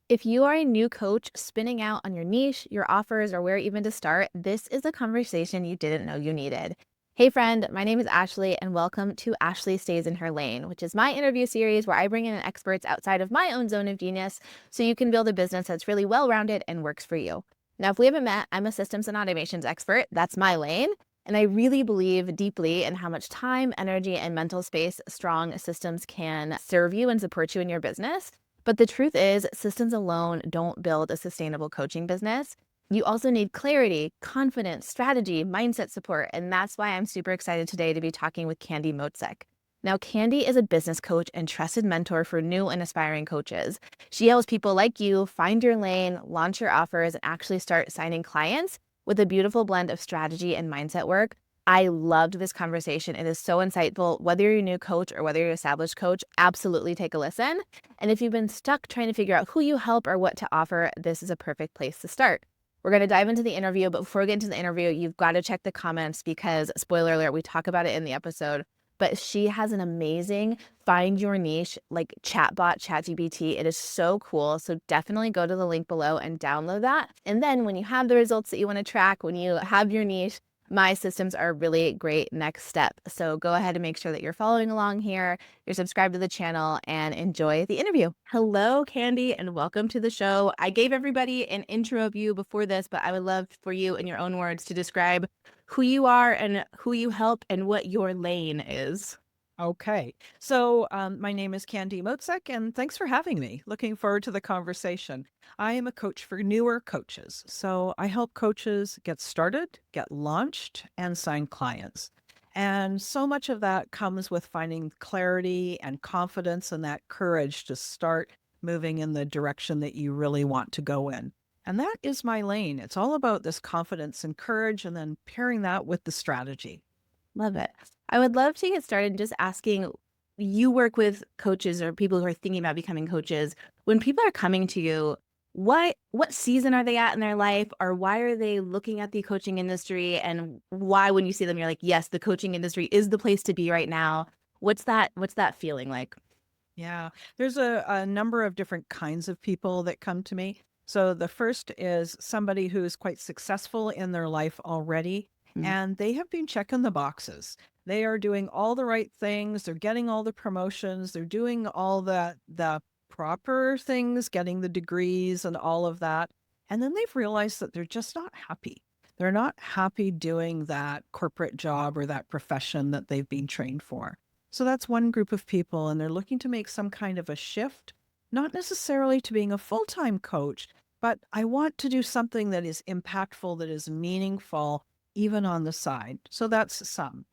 If you are a new coach spinning out on your niche, your offers, or where even to start, this is a conversation you didn't know you needed. Hey, friend, my name is Ashley, and welcome to Ashley Stays in Her Lane, which is my interview series where I bring in experts outside of my own zone of genius so you can build a business that's really well rounded and works for you. Now, if we haven't met, I'm a systems and automations expert. That's my lane. And I really believe deeply in how much time, energy, and mental space strong systems can serve you and support you in your business. But the truth is, systems alone don't build a sustainable coaching business. You also need clarity, confidence, strategy, mindset support. And that's why I'm super excited today to be talking with Candy Motzek. Now, Candy is a business coach and trusted mentor for new and aspiring coaches. She helps people like you find your lane, launch your offers, and actually start signing clients with a beautiful blend of strategy and mindset work. I loved this conversation. It is so insightful. Whether you're a new coach or whether you're an established coach, absolutely take a listen. And if you've been stuck trying to figure out who you help or what to offer, this is a perfect place to start. We're going to dive into the interview, but before we get into the interview, you've got to check the comments because, spoiler alert, we talk about it in the episode, but she has an amazing find your niche, like chatbot, ChatGPT. It is so cool. So definitely go to the link below and download that. And then when you have the results that you want to track, when you have your niche, my systems are a really great next step. So go ahead and make sure that you're following along here, you're subscribed to the channel, and enjoy the interview. Hello, Candy, and welcome to the show. I gave everybody an intro of you before this, but I would love for you, in your own words, to describe who you are and who you help and what your lane is. Okay. So my name is Candy Motzek, and thanks for having me. Looking forward to the conversation. I am a coach for newer coaches. So I help coaches get started, get launched, and sign clients. And so much of that comes with finding clarity and confidence and that courage to start moving in the direction that you really want to go in. And that is my lane. It's all about this confidence and courage, and then pairing that with the strategy. Love it. I would love to get started just asking, you work with coaches or people who are thinking about becoming coaches. When people are coming to you, what season are they at in their life, or why are they looking at the coaching industry, and why when you see them you're like, yes, the coaching industry is the place to be right now. What's that feeling like? Yeah, there's a number of different kinds of people that come to me. So the first is somebody who is quite successful in their life already, Mm. and they have been checking the boxes. They are doing all the right things. They're getting all the promotions. They're doing all the proper things, getting the degrees and all of that. And then they've realized that they're just not happy. They're not happy doing that corporate job or that profession that they've been trained for. So that's one group of people, and they're looking to make some kind of a shift, not necessarily to being a full time coach, but I want to do something that is impactful, that is meaningful, even on the side. So that's some.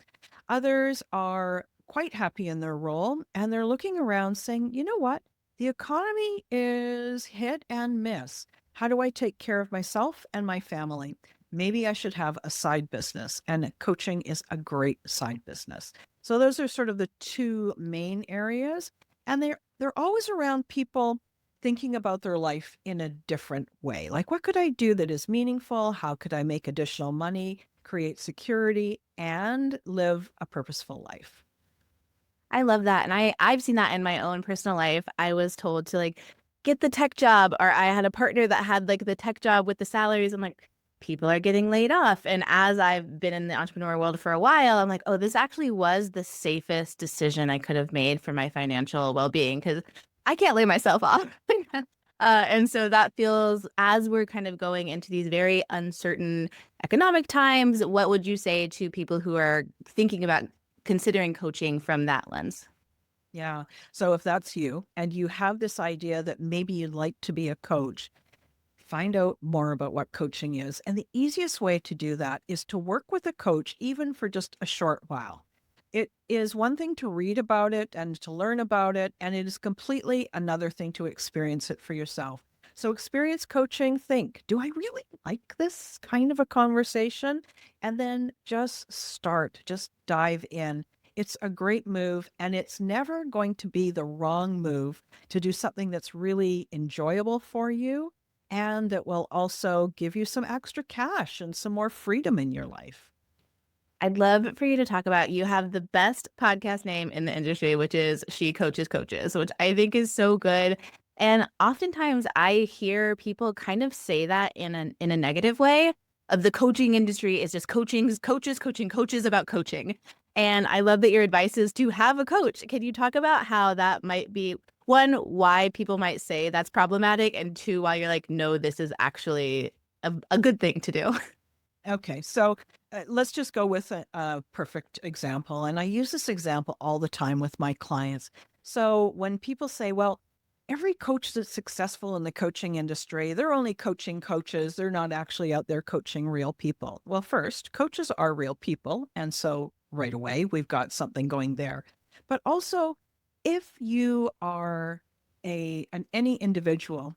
Others are quite happy in their role, and they're looking around saying, you know what? The economy is hit and miss. How do I take care of myself and my family? Maybe I should have a side business, and coaching is a great side business. So those are sort of the two main areas, and they're always around people thinking about their life in a different way. Like, what could I do that is meaningful? How could I make additional money, create security, and live a purposeful life? I love that. And I've seen that in my own personal life. I was told to like get the tech job, or I had a partner that had like the tech job with the salaries. I'm like, people are getting laid off. And as I've been in the entrepreneur world for a while, I'm like, oh, this actually was the safest decision I could have made for my financial well-being because I can't lay myself off. And so that feels, as we're kind of going into these very uncertain economic times, what would you say to people who are thinking about considering coaching from that lens? Yeah. So if that's you and you have this idea that maybe you'd like to be a coach, find out more about what coaching is. And the easiest way to do that is to work with a coach, even for just a short while. It is one thing to read about it and to learn about it, and it is completely another thing to experience it for yourself. So, experience coaching, think, do I really like this kind of a conversation? And then just start, just dive in. It's a great move, and it's never going to be the wrong move to do something that's really enjoyable for you and that will also give you some extra cash and some more freedom in your life. I'd love for you to talk about, you have the best podcast name in the industry, which is She Coaches Coaches, which I think is so good. And oftentimes I hear people kind of say that in a negative way of the coaching industry is just coaches about coaching. And I love that your advice is to have a coach. Can you talk about how that might be one, why people might say that's problematic, and two, why you're like, no, this is actually a good thing to do? Okay, so let's just go with a perfect example. And I use this example all the time with my clients. So when people say, well, every coach that's successful in the coaching industry, they're only coaching coaches, they're not actually out there coaching real people. Well, first, coaches are real people. And so right away, we've got something going there. But also, if you are any individual,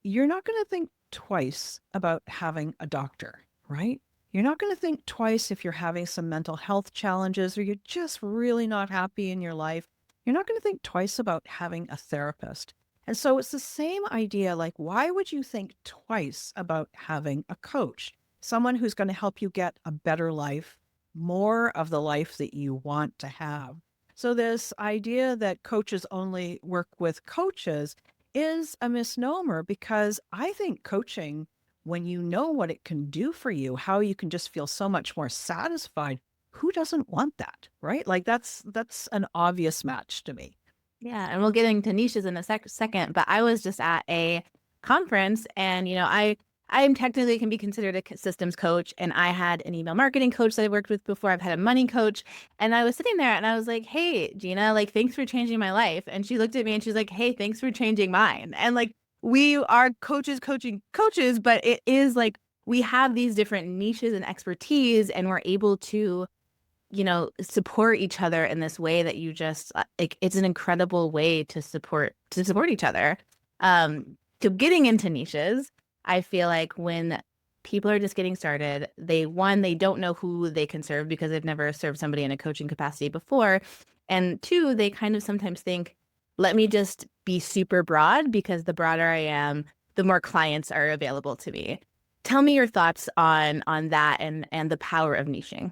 you're not going to think twice about having a doctor, right? You're not going to think twice if you're having some mental health challenges or you're just really not happy in your life. You're not going to think twice about having a therapist. And so it's the same idea. Like, why would you think twice about having a coach? Someone who's going to help you get a better life, more of the life that you want to have. So, this idea that coaches only work with coaches is a misnomer because I think coaching, when you know what it can do for you, how you can just feel so much more satisfied, who doesn't want that, right? Like that's an obvious match to me. Yeah, and we'll get into niches in a second, but I was just at a conference and I am technically can be considered a systems coach, and I had an email marketing coach that I worked with before. I've had a money coach, and I was sitting there and I was like, "Hey, Gina, like thanks for changing my life." And she looked at me and she's like, "Hey, thanks for changing mine." And like we are coaches coaching coaches, but it is like we have these different niches and expertise, and we're able to support each other in this way that you just like it's an incredible way to support each other. So getting into niches, I feel like when people are just getting started, they don't know who they can serve because they've never served somebody in a coaching capacity before. And two, they kind of sometimes think, let me just be super broad because the broader I am, the more clients are available to me. Tell me your thoughts on that and the power of niching.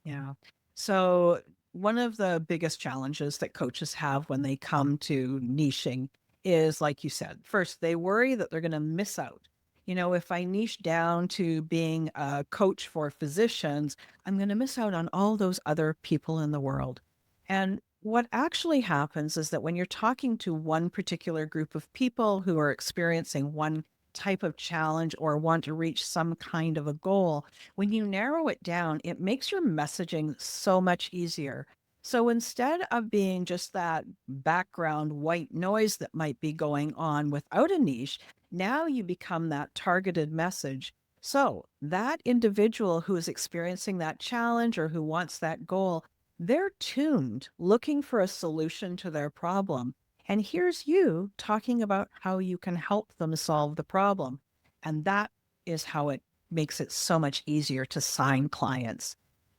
Yeah. So one of the biggest challenges that coaches have when they come to niching is, like you said, first, they worry that they're going to miss out. If I niche down to being a coach for physicians, I'm going to miss out on all those other people in the world. And what actually happens is that when you're talking to one particular group of people who are experiencing one type of challenge or want to reach some kind of a goal, when you narrow it down, it makes your messaging so much easier. So instead of being just that background white noise that might be going on without a niche, now you become that targeted message. So that individual who is experiencing that challenge or who wants that goal, they're tuned, looking for a solution to their problem. And here's you talking about how you can help them solve the problem. And that is how it makes it so much easier to sign clients.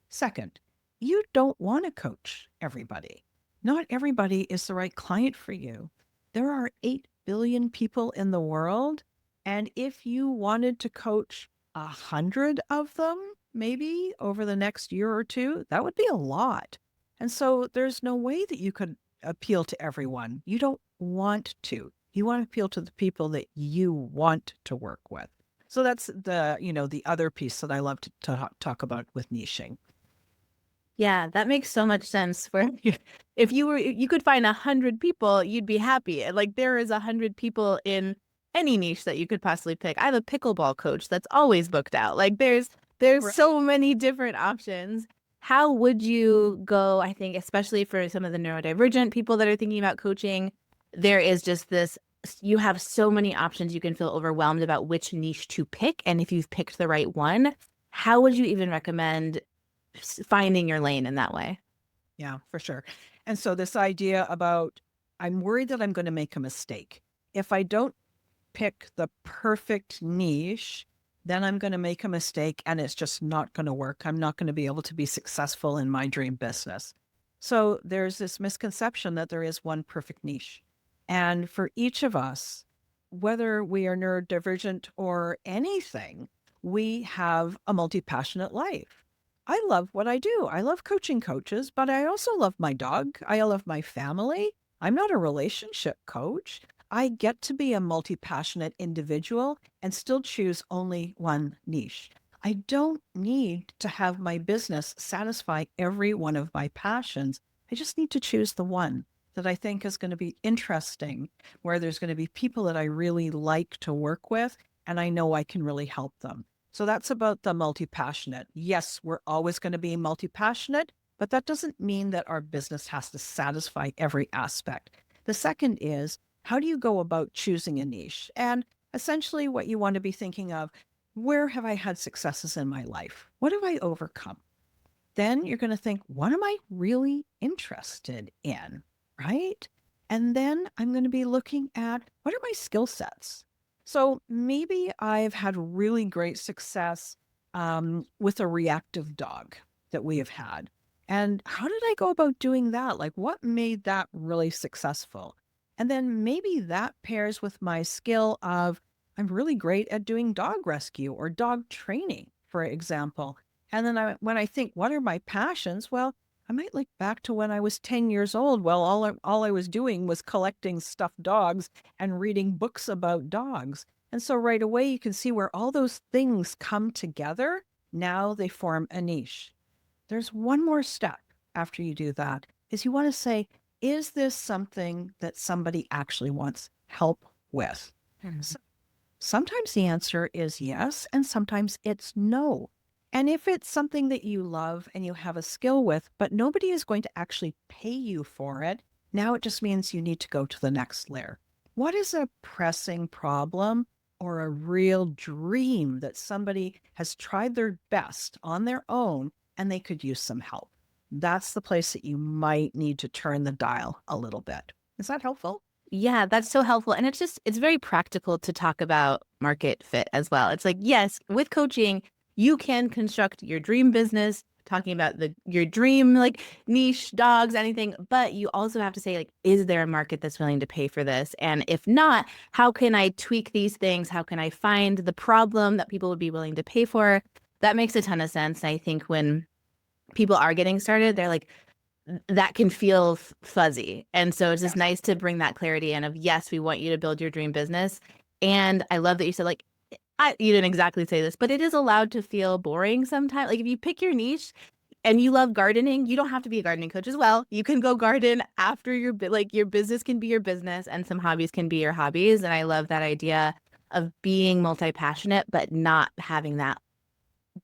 Second, you don't want to coach everybody. Not everybody is the right client for you. There are 8 billion people in the world. And if you wanted to coach 100 of them, maybe over the next year or two, that would be a lot. And so there's no way that you could appeal to everyone. You don't want to. You want to appeal to the people that you want to work with. So that's the other piece that I love to talk about with niching. Yeah, that makes so much sense. Where if you could find 100 people, you'd be happy. And like there is 100 people in any niche that you could possibly pick. I have a pickleball coach that's always booked out. Like there's Right. so many different options. How would you go? I think especially for some of the neurodivergent people that are thinking about coaching, there is just this. You have so many options. You can feel overwhelmed about which niche to pick, and if you've picked the right one, how would you even recommend finding your lane in that way? Yeah, for sure. And so this idea about I'm worried that I'm going to make a mistake. If I don't pick the perfect niche, then I'm going to make a mistake and it's just not going to work. I'm not going to be able to be successful in my dream business. So there's this misconception that there is one perfect niche. And for each of us, whether we are neurodivergent or anything, we have a multi passionate life. I love what I do. I love coaching coaches, but I also love my dog. I love my family. I'm not a relationship coach. I get to be a multi-passionate individual and still choose only one niche. I don't need to have my business satisfy every one of my passions. I just need to choose the one that I think is going to be interesting, where there's going to be people that I really like to work with, and I know I can really help them. So that's about the multi passionate. Yes, we're always going to be multi passionate, but that doesn't mean that our business has to satisfy every aspect. The second is, how do you go about choosing a niche? And essentially, what you want to be thinking of, where have I had successes in my life? What have I overcome? Then you're going to think, what am I really interested in? Right. And then I'm going to be looking at, what are my skill sets? So maybe I've had really great success with a reactive dog that we have had. And how did I go about doing that? Like, what made that really successful? And then maybe that pairs with my skill of, I'm really great at doing dog rescue or dog training, for example. And then when I think, what are my passions? Well, I might look back to when I was 10 years old. Well, all I was doing was collecting stuffed dogs and reading books about dogs. And so right away, you can see where all those things come together. Now they form a niche. There's one more step after you do that is you want to say, is this something that somebody actually wants help with? Mhm. Sometimes the answer is yes, and sometimes it's no. And if it's something that you love and you have a skill with, but nobody is going to actually pay you for it, now it just means you need to go to the next layer. What is a pressing problem or a real dream that somebody has tried their best on their own and they could use some help? That's the place that you might need to turn the dial a little bit. Is that helpful? Yeah, that's so helpful. And it's very practical to talk about market fit as well. It's like, yes, with coaching, you can construct your dream business, talking about your dream like niche, dogs, anything, but you also have to say, like, is there a market that's willing to pay for this? And if not, how can I tweak these things? How can I find the problem that people would be willing to pay for? That makes a ton of sense. And I think when people are getting started, they're like, that can feel fuzzy. And so it's just Yes. nice to bring that clarity in of, yes, we want you to build your dream business. And I love that you said, like, you didn't exactly say this, but it is allowed to feel boring sometimes. Like if you pick your niche and you love gardening, you don't have to be a gardening coach as well. You can go garden after like your business can be your business and some hobbies can be your hobbies. And I love that idea of being multi-passionate, but not having that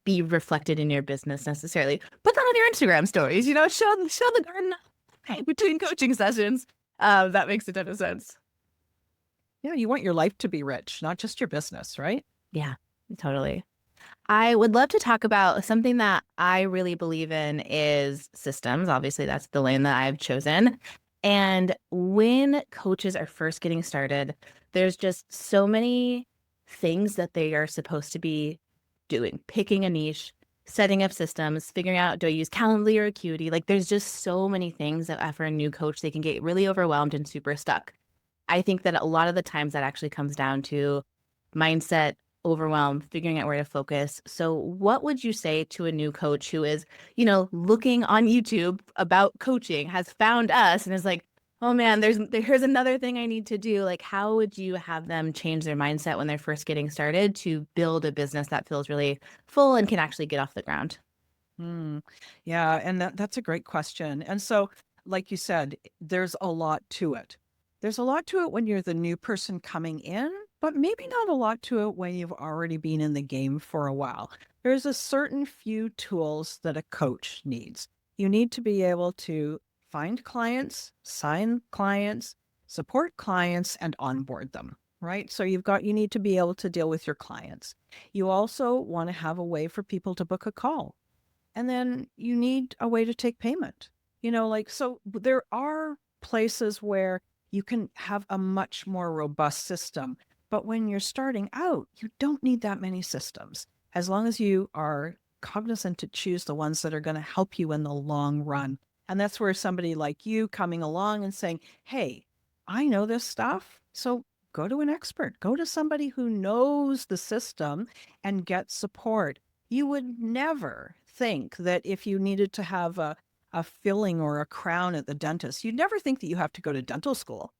be reflected in your business necessarily. Put that on your Instagram stories, show the garden between coaching sessions. That makes a ton of sense. Yeah, you want your life to be rich, not just your business, right? Yeah, totally. I would love to talk about something that I really believe in is systems. Obviously, that's the lane that I've chosen. And when coaches are first getting started, there's just so many things that they are supposed to be doing, picking a niche, setting up systems, figuring out, do I use Calendly or Acuity? Like there's just so many things that for a new coach, they can get really overwhelmed and super stuck. I think that a lot of the times that actually comes down to mindset, overwhelm, figuring out where to focus. So, what would you say to a new coach who is, looking on YouTube about coaching, has found us and is like, oh man, here's another thing I need to do. Like, how would you have them change their mindset when they're first getting started to build a business that feels really full and can actually get off the ground? Mm, yeah, and that's a great question. And so, like you said, there's a lot to it. There's a lot to it when you're the new person coming in, but maybe not a lot to it when you've already been in the game for a while. There's a certain few tools that a coach needs. You need to be able to find clients, sign clients, support clients, and onboard them, right? So you need to be able to deal with your clients. You also want to have a way for people to book a call, and then you need a way to take payment. So there are places where you can have a much more robust system. But when you're starting out, you don't need that many systems. As long as you are cognizant to choose the ones that are going to help you in the long run. And that's where somebody like you coming along and saying, hey, I know this stuff. So go to an expert, go to somebody who knows the system and get support. You would never think that if you needed to have a filling or a crown at the dentist, you'd never think that you have to go to dental school.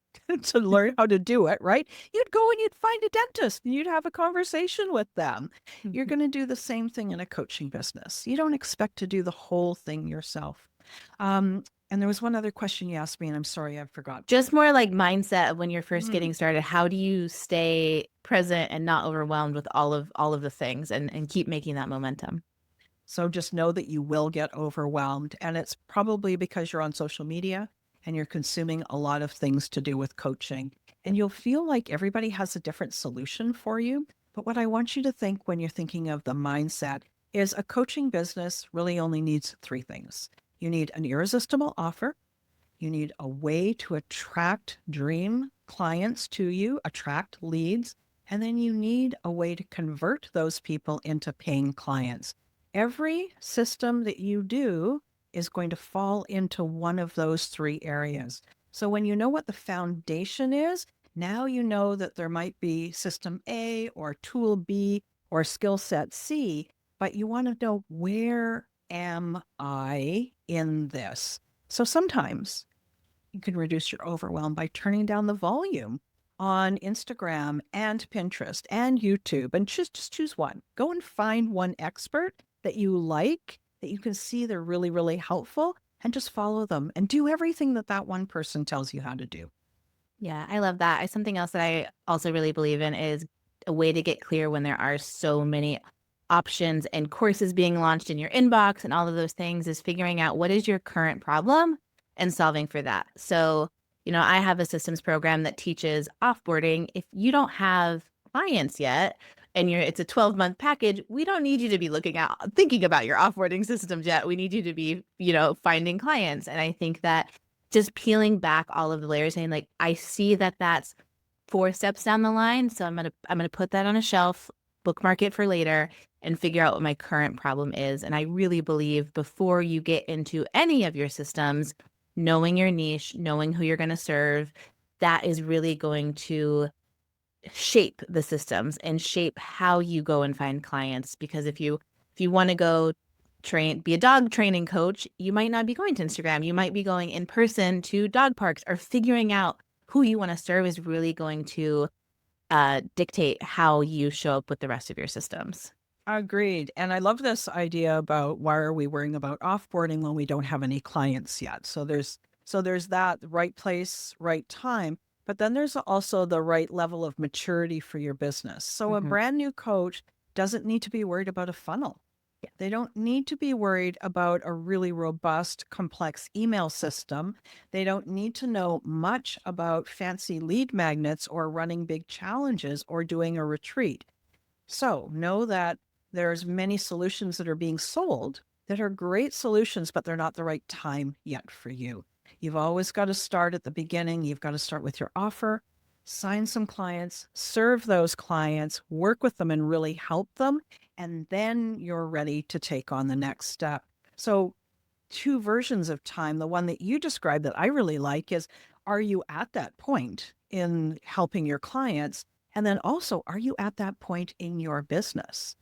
to learn how to do it, right? You'd go and you'd find a dentist and you'd have a conversation with them. You're going to do the same thing in a coaching business. You don't expect to do the whole thing yourself. And there was one other question you asked me, and I'm sorry, I forgot. Just more like mindset of when you're first Mm. getting started. How do you stay present and not overwhelmed with all of the things and keep making that momentum? So just know that you will get overwhelmed. And it's probably because you're on social media and you're consuming a lot of things to do with coaching. And you'll feel like everybody has a different solution for you. But what I want you to think when you're thinking of the mindset is a coaching business really only needs three things. You need an irresistible offer. You need a way to attract dream clients to you, attract leads, and then you need a way to convert those people into paying clients. Every system that you do is going to fall into one of those three areas. So when you know what the foundation is, now you know that there might be system A or tool B or skill set C, but you want to know, where am I in this? So sometimes you can reduce your overwhelm by turning down the volume on Instagram and Pinterest and YouTube, and just choose one. Go and find one expert that you like, that you can see they're really, really helpful, and just follow them and do everything that that one person tells you how to do. Yeah, I love that. Something else that I also really believe in is a way to get clear when there are so many options and courses being launched in your inbox and all of those things is figuring out what is your current problem and solving for that. So, I have a systems program that teaches offboarding. If you don't have clients yet and it's a 12-month package, we don't need you to be thinking about your offboarding systems yet. We need you to be, finding clients. And I think that just peeling back all of the layers, saying like, I see that that's 4 steps down the line. So I'm gonna put that on a shelf, bookmark it for later, and figure out what my current problem is. And I really believe before you get into any of your systems, knowing your niche, knowing who you're going to serve, that is really going to shape the systems and shape how you go and find clients. Because if you want to go be a dog training coach, you might not be going to Instagram. You might be going in person to dog parks, or figuring out who you want to serve is really going to dictate how you show up with the rest of your systems. Agreed. And I love this idea about, why are we worrying about offboarding when we don't have any clients yet? So there's that right place, right time, but then there's also the right level of maturity for your business. So a Mhm. brand new coach doesn't need to be worried about a funnel. They don't need to be worried about a really robust, complex email system. They don't need to know much about fancy lead magnets or running big challenges or doing a retreat. So know that there's many solutions that are being sold that are great solutions, but they're not the right time yet for you. You've always got to start at the beginning. You've got to start with your offer, sign some clients, serve those clients, work with them and really help them. And then you're ready to take on the next step. So, two versions of time. The one that you described that I really like is, are you at that point in helping your clients? And then also, are you at that point in your business?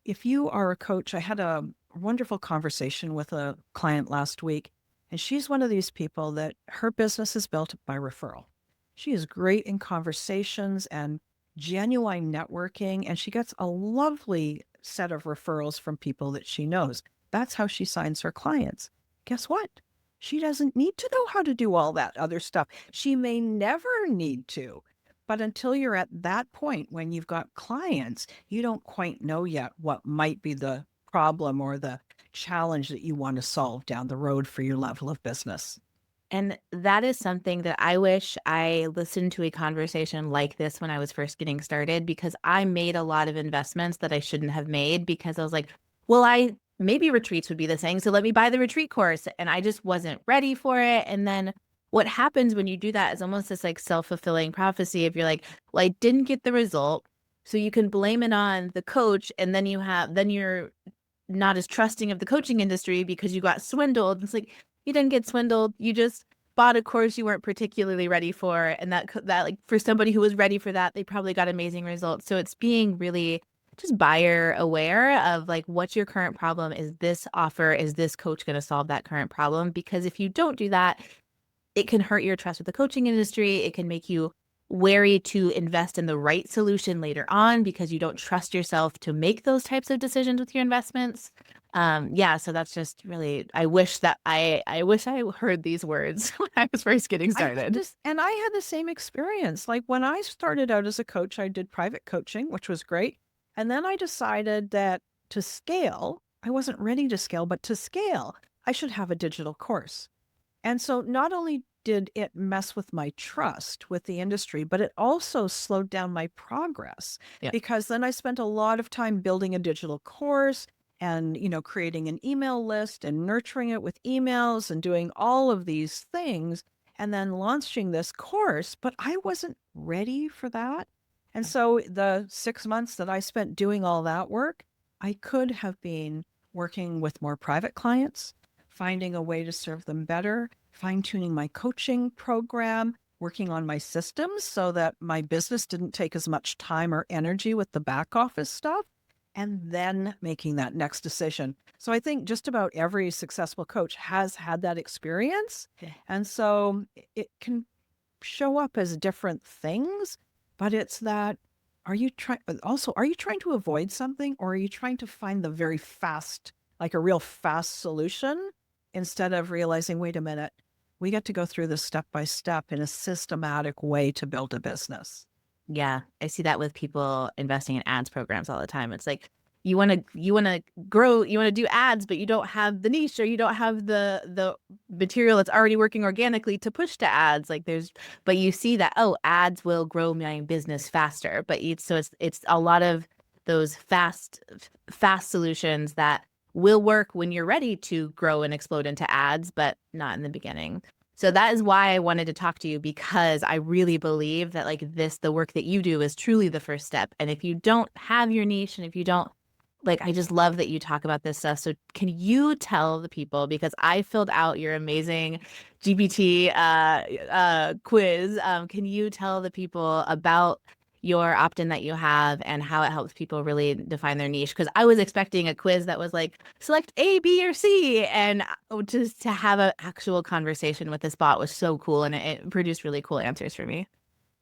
If you are a coach, I had a wonderful conversation with a client last week, and she's one of these people that her business is built by referral. She is great in conversations and genuine networking, and she gets a lovely set of referrals from people that she knows. That's how she signs her clients. Guess what? She doesn't need to know how to do all that other stuff. She may never need to. But until you're at that point when you've got clients, you don't quite know yet what might be the problem or the challenge that you want to solve down the road for your level of business. And that is something that I wish I listened to a conversation like this when I was first getting started, because I made a lot of investments that I shouldn't have made because I was like, well, maybe retreats would be the thing. So let me buy the retreat course. And I just wasn't ready for it. And then what happens when you do that is almost this like self-fulfilling prophecy. If you're like, well, I didn't get the result. So you can blame it on the coach. And then you're not as trusting of the coaching industry because you got swindled. It's like, you didn't get swindled. You just bought a course you weren't particularly ready for. And that like for somebody who was ready for that, they probably got amazing results. So it's being really just buyer aware of like, what's your current problem? Is this offer, is this coach going to solve that current problem? Because if you don't do that, it can hurt your trust with the coaching industry. It can make you wary to invest in the right solution later on because you don't trust yourself to make those types of decisions with your investments. Yeah, so that's just really, I wish I heard these words when I was first getting started. And I had the same experience. Like when I started out as a coach, I did private coaching, which was great. And then I decided that to scale, I wasn't ready to scale, but to scale, I should have a digital course. And so not only did it mess with my trust with the industry, but it also slowed down my progress Yeah. because then I spent a lot of time building a digital course and, creating an email list and nurturing it with emails and doing all of these things and then launching this course, but I wasn't ready for that. And so the 6 months that I spent doing all that work, I could have been working with more private clients, finding a way to serve them better, fine-tuning my coaching program, working on my systems so that my business didn't take as much time or energy with the back office stuff, and then making that next decision. So I think just about every successful coach has had that experience. Yeah. And so it can show up as different things, but it's that are you trying to avoid something or are you trying to find the very fast, like a real fast solution instead of realizing, wait a minute, we get to go through this step by step in a systematic way to build a business. Yeah, I see that with people investing in ads programs all the time. It's like you want to grow, you want to do ads, but you don't have the niche or you don't have the material that's already working organically to push to ads. Like but you see that, oh, ads will grow my business faster. But it's a lot of those fast solutions that will work when you're ready to grow and explode into ads, but not in the beginning. So that is why I wanted to talk to you, because I really believe that the work that you do is truly the first step. And if you don't have your niche and if you don't, I just love that you talk about this stuff. So can you tell the people, because I filled out your amazing GPT quiz. Can you tell the people about your opt-in that you have and how it helps people really define their niche? Because I was expecting a quiz that was like, select A, B, or C. And just to have an actual conversation with this bot was so cool. And it produced really cool answers for me.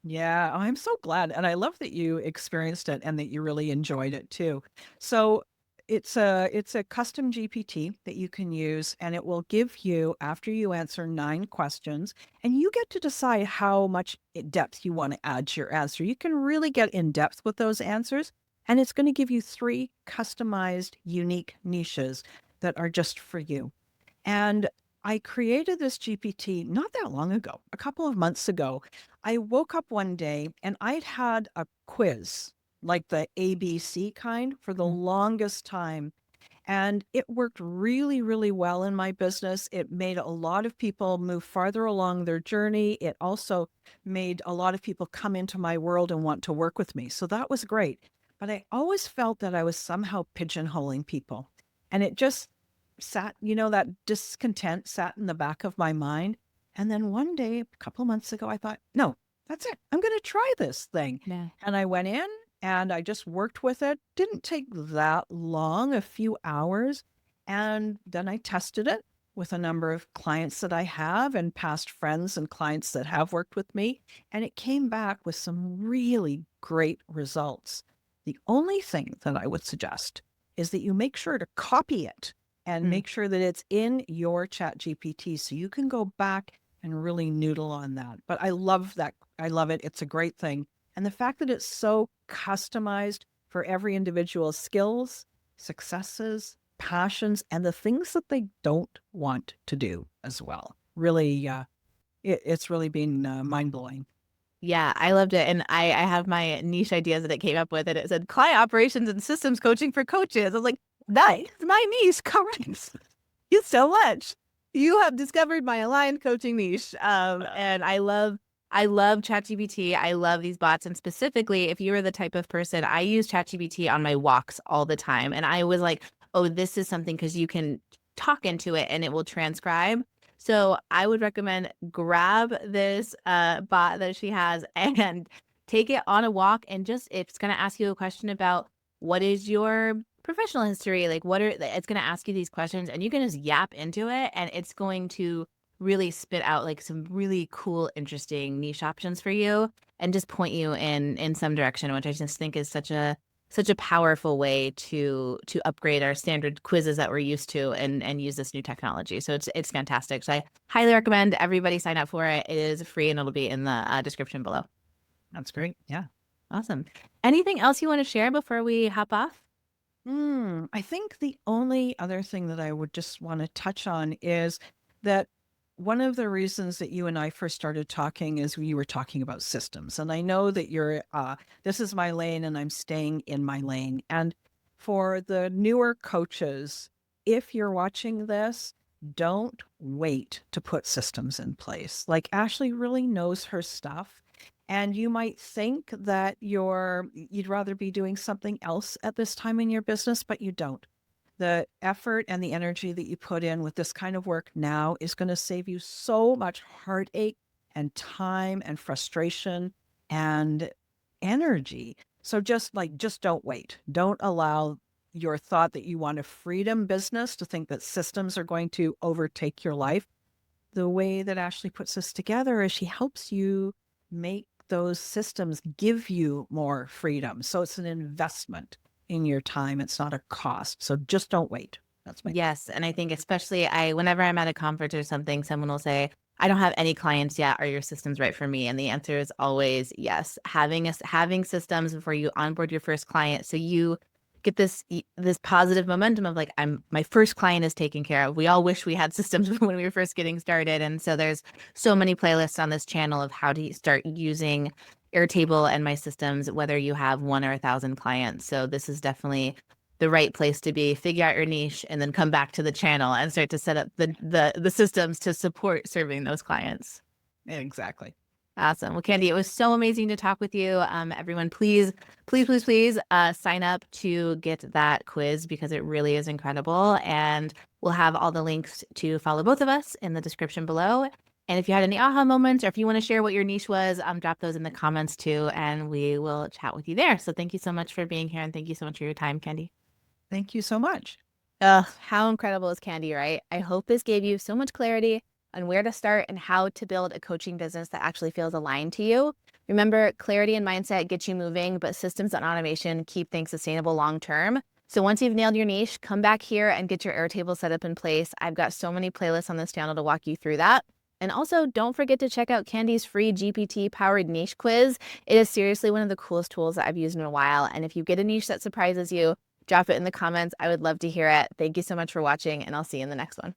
Yeah, I'm so glad. And I love that you experienced it and that you really enjoyed it too. So it's a custom GPT that you can use and it will give you after you answer 9 questions and you get to decide how much depth you want to add to your answer. You can really get in depth with those answers and it's going to give you 3 customized unique niches that are just for you. And I created this GPT not that long ago, a couple of months ago. I woke up one day and I'd had a quiz, like the ABC kind, for the Mhm. longest time. And it worked really, really well in my business. It made a lot of people move farther along their journey. It also made a lot of people come into my world and want to work with me. So that was great. But I always felt that I was somehow pigeonholing people. And it just sat, that discontent sat in the back of my mind. And then one day, a couple of months ago, I thought, no, that's it. I'm going to try this thing. Yeah. And I went in and I just worked with it. Didn't take that long, a few hours. And then I tested it with a number of clients that I have and past friends and clients that have worked with me. And it came back with some really great results. The only thing that I would suggest is that you make sure to copy it and Mm. make sure that it's in your chat GPT so you can go back and really noodle on that. But I love that. I love it. It's a great thing. And the fact that it's so customized for every individual's skills, successes, passions, and the things that they don't want to do as well. Really, it's really been mind blowing. Yeah, I loved it. And I have my niche ideas that it came up with, and it said client operations and systems coaching for coaches. I was like, that is my niche, correct. You so much. You have discovered my aligned coaching niche. And I love ChatGPT. I love these bots. And specifically, if you are the type of person, I use ChatGPT on my walks all the time. And I was like, oh, this is something because you can talk into it and it will transcribe. So I would recommend grab this bot that she has and take it on a walk and just, if it's going to ask you a question about what is your professional history, it's going to ask you these questions and you can just yap into it and it's going to really spit out like some really cool, interesting niche options for you and just point you in some direction, which I just think is such a powerful way to upgrade our standard quizzes that we're used to and use this new technology. So it's fantastic. So I highly recommend everybody sign up for it. It is free and it'll be in the description below. That's great. Yeah. Awesome. Anything else you want to share before we hop off? I think the only other thing that I would just want to touch on is that one of the reasons that you and I first started talking is we were talking about systems. And I know that this is my lane and I'm staying in my lane. And for the newer coaches, if you're watching this, don't wait to put systems in place. Like Ashley really knows her stuff. And you might think that you'd rather be doing something else at this time in your business, but you don't. The effort and the energy that you put in with this kind of work now is going to save you so much heartache and time and frustration and energy. So just don't wait. Don't allow your thought that you want a freedom business to think that systems are going to overtake your life. The way that Ashley puts this together is she helps you make those systems give you more freedom. So it's an investment in your time. It's not a cost. So just don't wait. That's my Yes, and I think especially whenever I'm at a conference or something, someone will say, "I don't have any clients yet. Are your systems right for me?" And the answer is always yes. Having systems before you onboard your first client, so you get this positive momentum of like, my first client is taken care of. We all wish we had systems when we were first getting started, and so there's so many playlists on this channel of how to start using Airtable and my systems, whether you have 1 or 1,000 clients. So this is definitely the right place to be. Figure out your niche and then come back to the channel and start to set up the systems to support serving those clients. exactly. Awesome. Well, Candy, it was so amazing to talk with you. Everyone, please sign up to get that quiz because it really is incredible. And we'll have all the links to follow both of us in the description below. And if you had any aha moments or if you want to share what your niche was, drop those in the comments too, and we will chat with you there. So thank you so much for being here and thank you so much for your time, Candy. Thank you so much. Ugh, how incredible is Candy, right? I hope this gave you so much clarity on where to start and how to build a coaching business that actually feels aligned to you. Remember, clarity and mindset get you moving, but systems and automation keep things sustainable long term. So once you've nailed your niche, come back here and get your Airtable set up in place. I've got so many playlists on this channel to walk you through that. And also, don't forget to check out Candy's free GPT-powered niche quiz. It is seriously one of the coolest tools that I've used in a while. And if you get a niche that surprises you, drop it in the comments. I would love to hear it. Thank you so much for watching, and I'll see you in the next one.